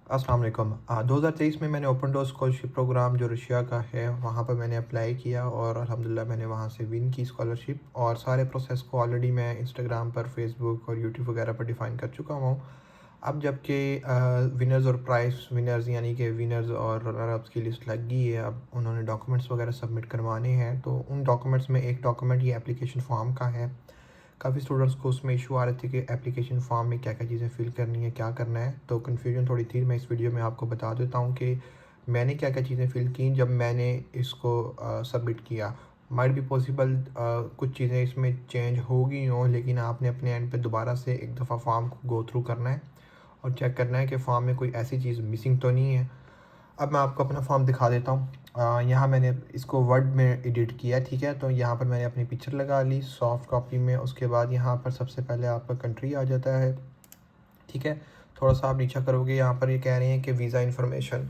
अस्सलाम वालेकुम। 2023 में मैंने ओपन डोर स्कॉलरशिप प्रोग्राम जो रशिया का है वहाँ पर मैंने अप्लाई किया और अल्हम्दुलिल्लाह मैंने वहाँ से विन की स्कॉलरशिप। और सारे प्रोसेस को ऑलरेडी मैं इंस्टाग्राम पर, फेसबुक और यूट्यूब वगैरह पर डिफ़ाइन कर चुका हूँ। अब जबकि विनर्स और प्राइज़ विनर्स यानी कि विनर्स और रनर अप्स की लिस्ट लग गई है, अब उन्होंने डॉक्यूमेंट्स वगैरह सबमिट करवाने हैं। तो उन डॉक्यूमेंट्स में एक डॉक्यूमेंट ये एप्लीकेशन फ़ॉर्म का है। काफ़ी स्टूडेंट्स को उसमें इशू आ रहे थे कि एप्लीकेशन फॉर्म में क्या-क्या चीज़ें फ़िल करनी है, क्या करना है, तो कन्फ्यूजन थोड़ी थी। मैं इस वीडियो में आपको बता देता हूँ कि मैंने क्या-क्या चीज़ें फ़िल की जब मैंने इसको सबमिट किया। माइट बी पॉसिबल कुछ चीज़ें इसमें चेंज हो गई हों, लेकिन आपने अपने एंड पे दोबारा से एक दफ़ा फॉर्म को गो थ्रू करना है और चेक करना है कि फॉर्म में कोई ऐसी चीज़ मिसिंग तो नहीं है। अब मैं आपको अपना फॉर्म दिखा देता हूँ। यहाँ मैंने इसको वर्ड में एडिट किया, ठीक है। तो यहाँ पर मैंने अपनी पिक्चर लगा ली सॉफ्ट कॉपी में। उसके बाद यहाँ पर सबसे पहले आपका कंट्री आ जाता है, ठीक है। थोड़ा सा आप नीचे करोगे, यहाँ पर ये कह रहे हैं कि वीज़ा इन्फॉर्मेशन।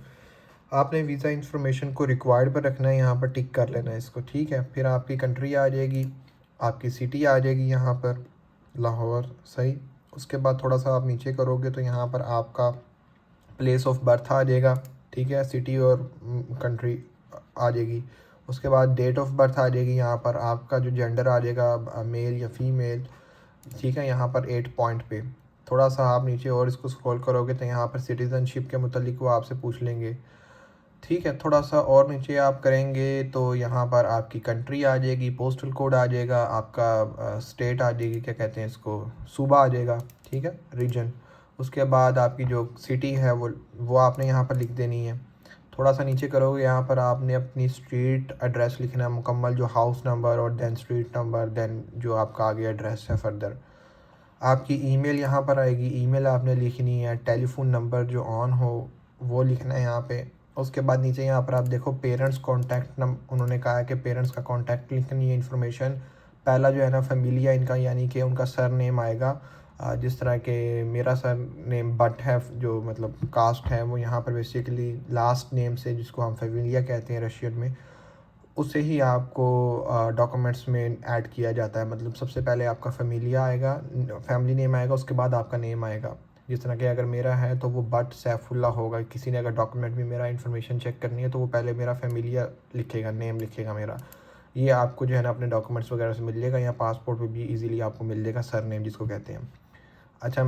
आपने वीज़ा इन्फॉर्मेशन को रिक्वायर्ड पर रखना है, यहाँ पर टिक कर लेना है इसको, ठीक है। फिर आपकी कंट्री आ जाएगी, आपकी सिटी आ जाएगी यहाँ पर लाहौर, सही। उसके बाद थोड़ा सा आप नीचे करोगे तो यहाँ पर आपका प्लेस ऑफ बर्थ आ जाएगा, ठीक है। सिटी और कंट्री आ जाएगी। उसके बाद डेट ऑफ बर्थ आ जाएगी। यहाँ पर आपका जो जेंडर आ जाएगा, मेल या फीमेल, ठीक है। यहाँ पर 8 पॉइंट पे थोड़ा सा आप नीचे और इसको स्क्रॉल करोगे तो यहाँ पर सिटीज़नशिप के मुतालिक वो आपसे पूछ लेंगे, ठीक है। थोड़ा सा और नीचे आप करेंगे तो यहाँ पर आपकी कंट्री आ जाएगी, पोस्टल कोड आ जाएगा, आपका स्टेट आ जाएगी, क्या कहते हैं इसको, सूबा आ जाएगा, ठीक है, रीजन। उसके बाद आपकी जो सिटी है वो आपने यहाँ पर लिख देनी है। थोड़ा सा नीचे करोगे, यहाँ पर आपने अपनी स्ट्रीट एड्रेस लिखना है मुकम्मल, जो हाउस नंबर और देन स्ट्रीट नंबर, देन जो आपका आगे एड्रेस है फर्दर। आपकी ईमेल यहाँ पर आएगी, ईमेल आपने लिखनी है। टेलीफोन नंबर जो ऑन हो वो लिखना है यहाँ पे। उसके बाद नीचे यहाँ पर आप देखो पेरेंट्स कॉन्टैक्ट उन्होंने कहा है कि पेरेंट्स का कॉन्टैक्ट लिखनी है इन्फॉर्मेशन। पहला जो है ना फैमिलिया इनका, यानी कि उनका सर नेम आएगा। जिस तरह के मेरा सर नेम बट है, जो मतलब कास्ट है, वो यहाँ पर बेसिकली लास्ट नेम से, जिसको हम फैमिलिया कहते हैं रशियन में, उसे ही आपको डॉक्यूमेंट्स में ऐड किया जाता है। मतलब सबसे पहले आपका फैमिलिया आएगा, फैमिली नेम आएगा, उसके बाद आपका नेम आएगा। जिस तरह के अगर मेरा है तो वो बट सैफुल्ला होगा। किसी ने अगर डॉक्यूमेंट में मेरा इन्फॉर्मेशन चेक करनी है तो वो पहले मेरा फैमिलिया लिखेगा, नेम लिखेगा मेरा। ये आपको जो है ना अपने डॉक्यूमेंट्स वगैरह से मिल जाएगा, या पासपोर्ट पे भी इजीली आपको मिल जाएगा, सर नेम जिसको कहते हैं। अच्छा,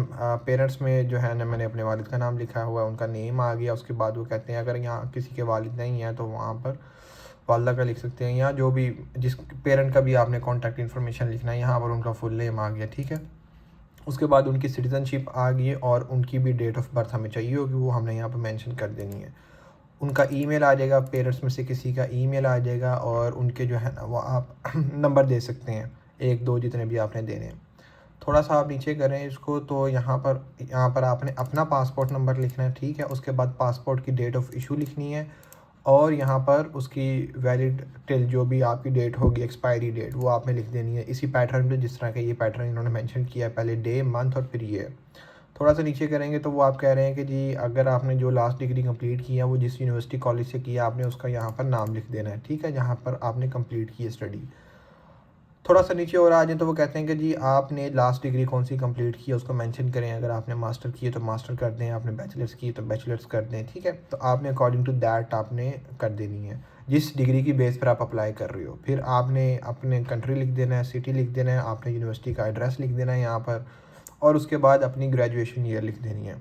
पेरेंट्स में जो है ना मैंने अपने वालिद का नाम लिखा हुआ है, उनका नेम आ गया। उसके बाद वो कहते हैं अगर यहाँ किसी के वालिद नहीं है तो वहाँ पर वालदा का लिख सकते हैं, या जो भी जिस पेरेंट का भी आपने कॉन्टैक्ट इन्फॉर्मेशन लिखना है, यहाँ पर उनका फुल नेम आ गया, ठीक है। उसके बाद उनकी सिटीज़नशिप आ गई और उनकी भी डेट ऑफ बर्थ हमें चाहिए होगी, वो हमने यहाँ पर मेंशन कर देनी है। उनका ईमेल आ जाएगा, पेरेंट्स में से किसी का ईमेल आ जाएगा, और उनके जो है ना वो आप नंबर दे सकते हैं, 1 2 जितने भी आपने देने हैं। थोड़ा सा आप नीचे करें इसको तो यहाँ पर आपने अपना पासपोर्ट नंबर लिखना है, ठीक है। उसके बाद पासपोर्ट की डेट ऑफ इशू लिखनी है, और यहाँ पर उसकी वैलिड टिल जो भी आपकी डेट होगी, एक्सपायरी डेट, वो आपने लिख देनी है इसी पैटर्न में, जिस तरह का ये पैटर्न इन्होंने मेंशन किया है, पहले डे, मंथ और फिर ईयर। थोड़ा सा नीचे करेंगे तो वो आप कह रहे हैं कि जी अगर आपने जो लास्ट डिग्री कंप्लीट की है वो जिस यूनिवर्सिटी कॉलेज से किया, आपने उसका यहाँ पर नाम लिख देना है, ठीक है, जहाँ पर आपने कंप्लीट की है स्टडी। थोड़ा सा नीचे और आ जाए तो वो कहते हैं कि जी आपने लास्ट डिग्री कौन सी कंप्लीट की है उसको मेंशन करें। अगर आपने मास्टर की है तो मास्टर कर दें, आपने बैचलर्स की है तो बैचलर्स कर दें, ठीक है। तो आपने अकॉर्डिंग टू दैट आपने कर देनी है, जिस डिग्री की बेस पर आप अप्लाई कर रहे हो। फिर आपने अपने कंट्री लिख देना है, सिटी लिख देना है, आपने यूनिवर्सिटी का एड्रेस लिख देना है यहाँ पर, और उसके बाद अपनी ग्रेजुएशन ईयर लिख देनी है।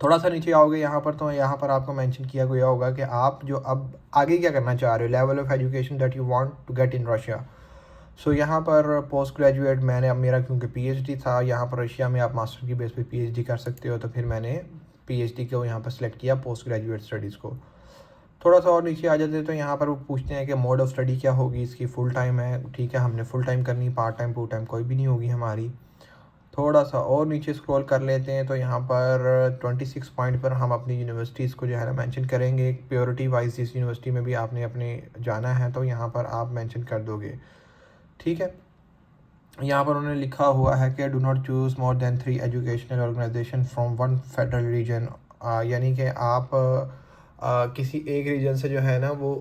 थोड़ा सा नीचे आओगे यहाँ पर तो यहाँ पर आपको मेंशन किया गया होगा कि आप जो अब आगे क्या करना चाह रहे हो, level of education that you want to get in Russia. So यहाँ पर पोस्ट ग्रेजुएट मैंने, अब मेरा क्योंकि पीएचडी था, यहाँ पर रशिया में आप मास्टर की बेस पे पीएचडी कर सकते हो, तो फिर मैंने पीएचडी को यहाँ पर सिलेक्ट किया, पोस्ट ग्रेजुएट स्टडीज़ को। थोड़ा सा और नीचे आ जाते तो यहाँ पर वो पूछते हैं कि मोड ऑफ स्टडी क्या होगी इसकी, फुल टाइम है, ठीक है, हमने फुल टाइम करनी, पार्ट टाइम टू टाइम कोई भी नहीं होगी हमारी। थोड़ा सा और नीचे स्क्रॉल कर लेते हैं तो यहाँ पर 26 पॉइंट पर हम अपनी यूनिवर्सिटीज़ को जो है ना मेंशन करेंगे, प्योरिटी वाइज जिस यूनिवर्सिटी में भी आपने अपने जाना है तो यहाँ पर आप मेंशन कर दोगे, ठीक है। यहाँ पर उन्होंने लिखा हुआ है कि do not choose more than 3 educational organisation from one federal region. यानी कि आप किसी एक रीजन से जो है ना वो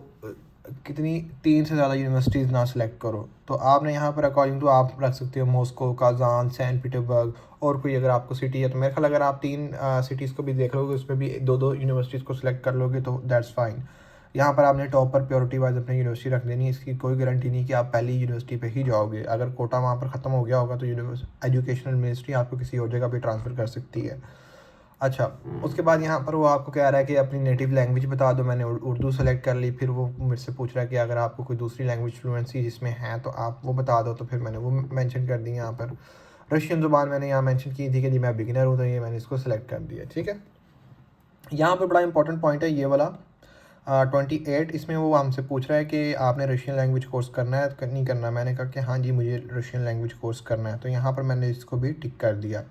कितनी 3 से ज़्यादा यूनिवर्सिटीज़ ना सेलेक्ट करो। तो आपने यहाँ पर अकॉर्डिंग टू आप रख सकते हो मॉस्को, काज़ान, सेंट पीटर्सबर्ग और कोई अगर आपको सिटी है तो मेरे ख्याल अगर आप 3 सिटीज़ को भी देख लोगे उसमें भी 2-2 यूनिवर्सिटीज़ को सिलेक्ट कर लोगे तो दैट्स फाइन। यहाँ पर आपने टॉप पर प्रायोरिटी वाइज अपनी यूनिवर्सिटी रख देनी है। इसकी कोई गारंटी नहीं कि आप पहली यूनिवर्सिटी पे ही जाओगे। अगर कोटा वहाँ पर ख़त्म हो गया होगा तो एजुकेशनल मिनिस्ट्री आपको किसी और जगह पे ट्रांसफ़र कर सकती है। अच्छा, उसके बाद यहाँ पर वो आपको कह रहा है कि अपनी नेटिव लैंग्वेज बता दो। मैंने उर्दू सेलेक्ट कर ली। फिर वो मेरे से पूछ रहा है कि अगर आपको कोई दूसरी लैंग्वेज फ्लुएंसी जिसमें है तो आप वो बता दो। तो फिर मैंने वो मेंशन कर दी यहाँ पर। रशियन ज़ुबान मैंने यहाँ मेंशन की थी कि जी मैं बिगिनर हूँ, तो ये मैंने इसको सेलेक्ट कर दिया। ठीक है, यहाँ पर बड़ा इंपॉर्टेंट पॉइंट है ये वाला 28। इसमें वो हमसे पूछ रहा है कि आपने रशियन लैंग्वेज कोर्स करना है नहीं करना। मैंने कहा कि हाँ जी मुझे रशियन लैंग्वेज कोर्स करना है, तो यहाँ पर मैंने इसको भी टिक कर दिया।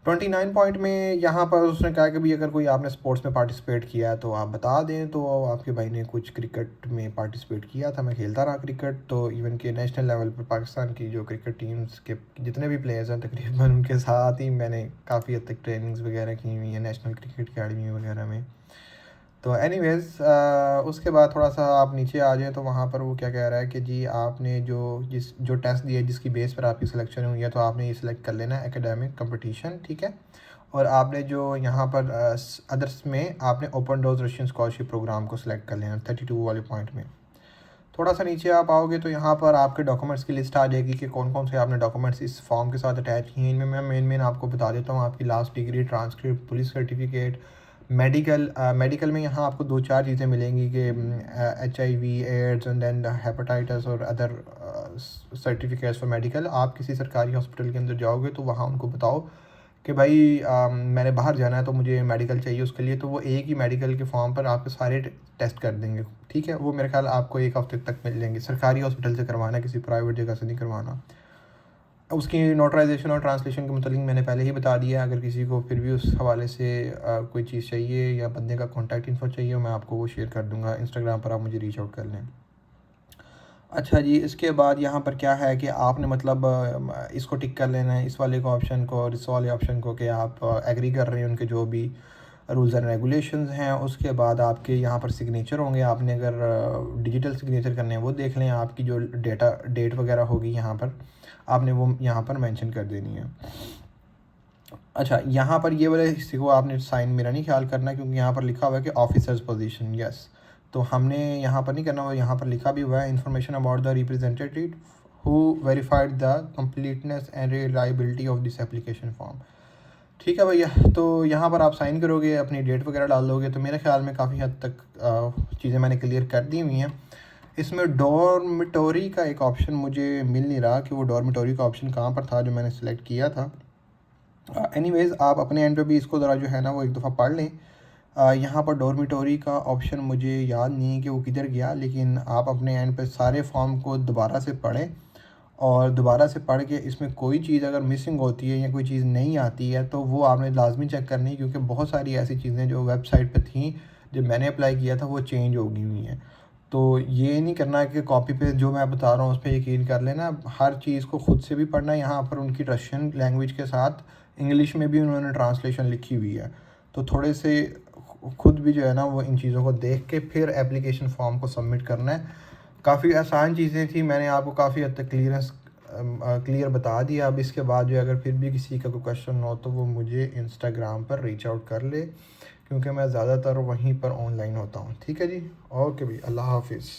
29 पॉइंट में यहाँ पर उसने कहा कि भाई अगर कोई आपने स्पोर्ट्स में पार्टिसिपेट किया है तो आप बता दें। तो आपके भाई ने कुछ क्रिकेट में पार्टिसिपेट किया था, मैं खेलता रहा क्रिकेट। तो इवन के नेशनल लेवल पर पाकिस्तान की जो क्रिकेट टीम्स के जितने भी प्लेयर्स हैं तकरीबन उनके साथ ही मैंने काफ़ी हद तक ट्रेनिंग्स वगैरह की हुई है नेशनल क्रिकेट अकेडमी वगैरह में। तो एनीवेज़ उसके बाद थोड़ा सा आप नीचे आ जाएँ तो वहाँ पर वो क्या कह रहा है कि जी आपने जो टेस्ट दिया जिसकी बेस पर आपकी सिलेक्शन हुई है तो आपने ये सिलेक्ट कर लेना है एकेडमिक कंपटीशन। ठीक है, और आपने जो यहाँ पर अदर्स में आपने open doors Russian scholarship programme को सिलेक्ट कर लेना 32 वाले पॉइंट में। थोड़ा सा नीचे आप आओगे तो यहाँ पर आपके डॉक्यूमेंट्स की लिस्ट आ जाएगी कि कौन कौन से आपने डॉक्यूमेंट्स इस फॉर्म के साथ अटैच किए हैं। इनमें मैं मेन आपको बता देता हूँ। आपकी last degree, transcript, police certificate, medical में यहाँ आपको 2-4 चीज़ें मिलेंगी कि HIV, AIDS and then hepatitis और अदर सर्टिफिकेट्स फॉर मेडिकल। आप किसी सरकारी हॉस्पिटल के अंदर जाओगे तो वहाँ उनको बताओ कि भाई मैंने बाहर जाना है तो मुझे मेडिकल चाहिए उसके लिए। तो वो एक ही मेडिकल के फॉर्म पर आपके सारे टेस्ट कर देंगे। ठीक है, वो मेरे ख्याल आपको 1 हफ्ते तक मिल जाएंगे। सरकारी हॉस्पिटल से करवाना, किसी प्राइवेट जगह से नहीं करवाना। उसकी नोटराइजेशन और ट्रांसलेशन के मतलब मैंने पहले ही बता दिया। अगर किसी को फिर भी उस हवाले से कोई चीज़ चाहिए या बंदे का कॉन्टैक्ट इन्फो चाहिए मैं आपको वो शेयर कर दूँगा। इंस्टाग्राम पर आप मुझे रीच आउट कर लें। अच्छा जी, इसके बाद यहाँ पर क्या है कि आपने मतलब इसको टिक कर लेना है, इस वाले को ऑप्शन को और इस वाले ऑप्शन को, कि आप एग्री कर रहे हैं उनके जो भी रूल्स एंड रेगुलेशंस हैं। उसके बाद आपके यहाँ पर सिग्नेचर होंगे। आपने अगर डिजिटल सिग्नेचर करने हैं वो देख लें। आपकी जो डेट वगैरह होगी यहाँ पर आपने वो यहाँ पर मेंशन कर देनी है। अच्छा, यहाँ पर ये वाले हिस्से को आपने साइन मेरा नहीं ख्याल करना क्योंकि यहाँ पर लिखा हुआ है कि ऑफिसर्स पोजीशन। यस, तो हमने यहाँ पर नहीं करना हुआ। यहाँ पर लिखा भी हुआ है information about the representative who verified the completeness and reliability of this application form. ठीक है भैया, तो यहाँ पर आप साइन करोगे, अपनी डेट वगैरह डाल दोगे। तो मेरे ख्याल में काफ़ी हद तक चीज़ें मैंने क्लियर कर दी हुई हैं। इसमें डॉर्मिटोरी का एक ऑप्शन मुझे मिल नहीं रहा कि वो डॉर्मिटोरी का ऑप्शन कहाँ पर था जो मैंने सेलेक्ट किया था। एनीवेज़ आप अपने एंड पे भी इसको ज़रा जो है ना वो एक दफ़ा पढ़ लें। यहाँ पर डॉर्मिटोरी का ऑप्शन मुझे याद नहीं है कि वो किधर गया, लेकिन आप अपने एंड पे सारे फॉर्म को दोबारा से पढ़ें और दोबारा से पढ़ के इसमें कोई चीज़ अगर मिसिंग होती है या कोई चीज़ नहीं आती है तो वो आपने लाजमी चेक करनी है, क्योंकि बहुत सारी ऐसी चीज़ें जो वेबसाइट पे थी जब मैंने अप्लाई किया था वो चेंज हो गई हुई हैं। तो ये नहीं करना कि कॉपी पे जो मैं बता रहा हूँ उस पर यकीन कर लेना। हर चीज़ को ख़ुद से भी पढ़ना है। यहाँ पर उनकी रशियन लैंग्वेज के साथ इंग्लिश में भी उन्होंने ट्रांसलेशन लिखी हुई है, तो थोड़े से खुद भी जो है ना वो इन चीज़ों को देख के फिर एप्लीकेशन फॉर्म को सबमिट करना है। काफ़ी आसान चीज़ें थी, मैंने आपको काफ़ी हद तक क्लियर बता दिया। अब इसके बाद जो अगर फिर भी किसी का कोई क्वेश्चन हो तो वो मुझे इंस्टाग्राम पर रीच आउट कर ले, क्योंकि मैं ज़्यादातर वहीं पर ऑनलाइन होता हूँ। ठीक है जी, ओके भाई, अल्लाह हाफिज़।